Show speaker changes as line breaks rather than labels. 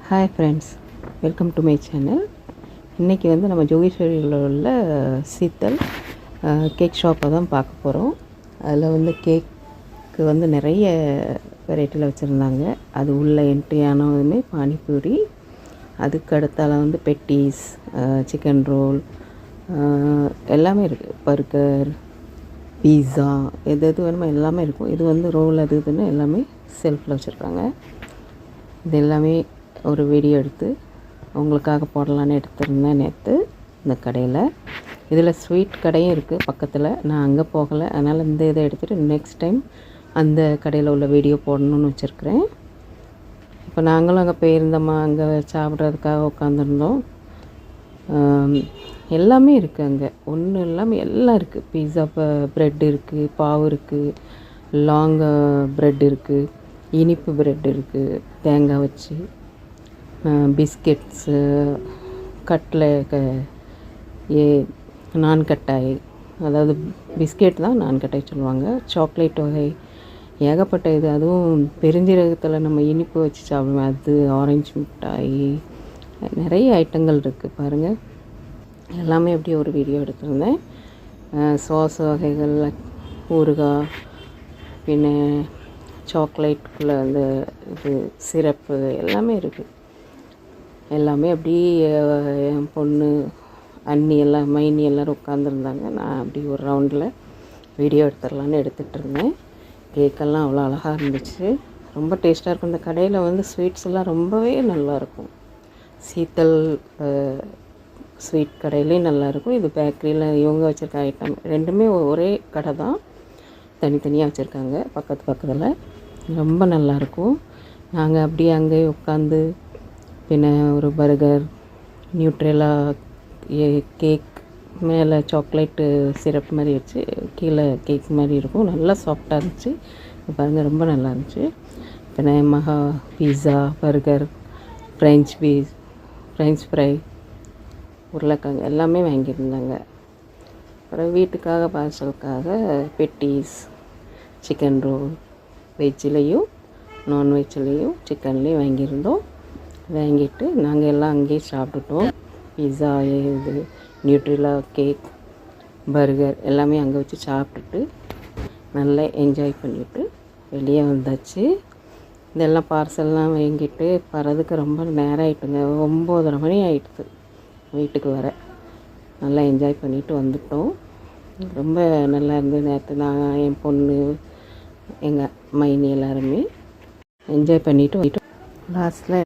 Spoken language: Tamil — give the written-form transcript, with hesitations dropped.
Hi friends, welcome to my channel. இன்றைக்கி வந்து நம்ம ஜோகேஸ்வரியில் உள்ள சீத்தல் கேக் ஷாப்பை தான் பார்க்க போகிறோம். அதில் வந்து கேக்கு வந்து நிறைய வெரைட்டியில் வச்சுருந்தாங்க. அது உள்ள என்ட்ரி ஆனதுமே பானிபூரி, அதுக்கு அடுத்தால வந்து பெட்டிஸ், சிக்கன் ரோல் எல்லாமே இருக்குது. பர்கர், பீஸா, எது எது வேணுமோ எல்லாமே இருக்கும். இது வந்து ரோல் அது இதுன்னு எல்லாமே செல்ஃபில் வச்சுருக்காங்க. இது எல்லாமே ஒரு வீடியோ எடுத்து உங்களுக்காக போடலான்னு எடுத்திருந்தேன் நேற்று இந்த கடையில். இதில் ஸ்வீட் கடையும் இருக்குது பக்கத்தில். நான் அங்கே போகலை, அதனால் இந்த இதை எடுத்துகிட்டு நெக்ஸ்ட் டைம் அந்த கடையில் உள்ள வீடியோ போடணுன்னு வச்சுருக்கிறேன். இப்போ நாங்களும் அங்கே போயிருந்தோம்மா, அங்கே சாப்பிட்றதுக்காக உட்காந்துருந்தோம். எல்லாமே இருக்குது அங்கே, ஒன்றும் இல்லாமல் எல்லாம் இருக்குது. பீஸா ப்ரெட் இருக்குது, பாவு இருக்குது, லாங் ப்ரெட் இருக்குது, இனிப்பு ப்ரெட் இருக்குது தேங்காய் வச்சு, பிஸ்கெட்ஸு, நான் கட்டாய், அதாவது பிஸ்கெட் தான் நான் கட்டாய் சொல்லுவாங்க, சாக்லேட் வகை ஏகப்பட்ட இது. அதுவும் பெருஞ்சீரகத்தில் நம்ம இனிப்பு வச்சு சாப்பிடுவோம், அது ஆரஞ்சு மிட்டாய், நிறைய ஐட்டங்கள் இருக்குது பாருங்கள். எல்லாமே எப்படி ஒரு வீடியோ எடுத்திருந்தேன். சாஸ் வகைகள், ஊறுகாய், பின்ன சாக்லேட்டுக்குள்ளே அந்த இது சிரப்பு எல்லாமே இருக்குது. எல்லாமே அப்படி என் பொண்ணு, அண்ணி எல்லாம், மைனி எல்லோரும் உட்காந்துருந்தாங்க. நான் அப்படி ஒரு ரவுண்டில் வீடியோ எடுத்துடலான்னு எடுத்துகிட்டு இருந்தேன். கேக்கெல்லாம் அவ்வளோ அழகாக இருந்துச்சு, ரொம்ப டேஸ்ட்டாக இருக்கும். இந்த கடையில் வந்து ஸ்வீட்ஸ் எல்லாம் ரொம்பவே நல்லாயிருக்கும். சீத்தல் ஸ்வீட் கடையிலையும் நல்லாயிருக்கும். இது பேக்கரியில் இவங்க வச்சுருக்க ஐட்டம் ரெண்டுமே ஒரே கடை தான், தனித்தனியாக வச்சுருக்காங்க பக்கத்தில். ரொம்ப நல்லாயிருக்கும். நாங்கள் அப்படியே அங்கேயே உட்காந்து பின்ன ஒரு பர்கர், நியூட்ரெலா கேக், மேலே சாக்லேட்டு சிரப் மாதிரி வச்சு கீழே கேக் மாதிரி இருக்கும், நல்லா சாஃப்டாக இருந்துச்சு. பாருங்கள், ரொம்ப நல்லா இருந்துச்சு. பின்ன பீஸா, பர்கர், ஃப்ரெஞ்ச் ஃப்ரை, உருளைக்கிழங்கு எல்லாமே வாங்கியிருந்தாங்க. அப்புறம் வீட்டுக்காக பார்சலுக்காக பெட்டிஸ், சிக்கன் ரோல், வெஜ்ஜிலையும் நான்வெஜ்லேயும் சிக்கன்லேயும் வாங்கியிருந்தோம். வாங்கிட்டு நாங்கள் எல்லாம் அங்கேயே சாப்பிட்டுட்டோம். பீஸா, இது நியூட்ரிலா கேக், பர்கர் எல்லாமே அங்கே வச்சு சாப்பிட்டுட்டு நல்லா என்ஜாய் பண்ணிவிட்டு வெளியே வந்தாச்சு. இதெல்லாம் பார்சல்லாம் வாங்கிட்டு வரதுக்கு ரொம்ப நேரம் ஆகிட்டுங்க, 9:30 மணி ஆகிடுது வீட்டுக்கு வர. நல்லா என்ஜாய் பண்ணிவிட்டு வந்துட்டோம். ரொம்ப நல்லா இருந்தது. நேற்று நான், என் பொண்ணு, எங்கள் மைனி எல்லாருமே என்ஜாய் பண்ணிவிட்டு வந்துட்டோம். லாஸ்ட்டில்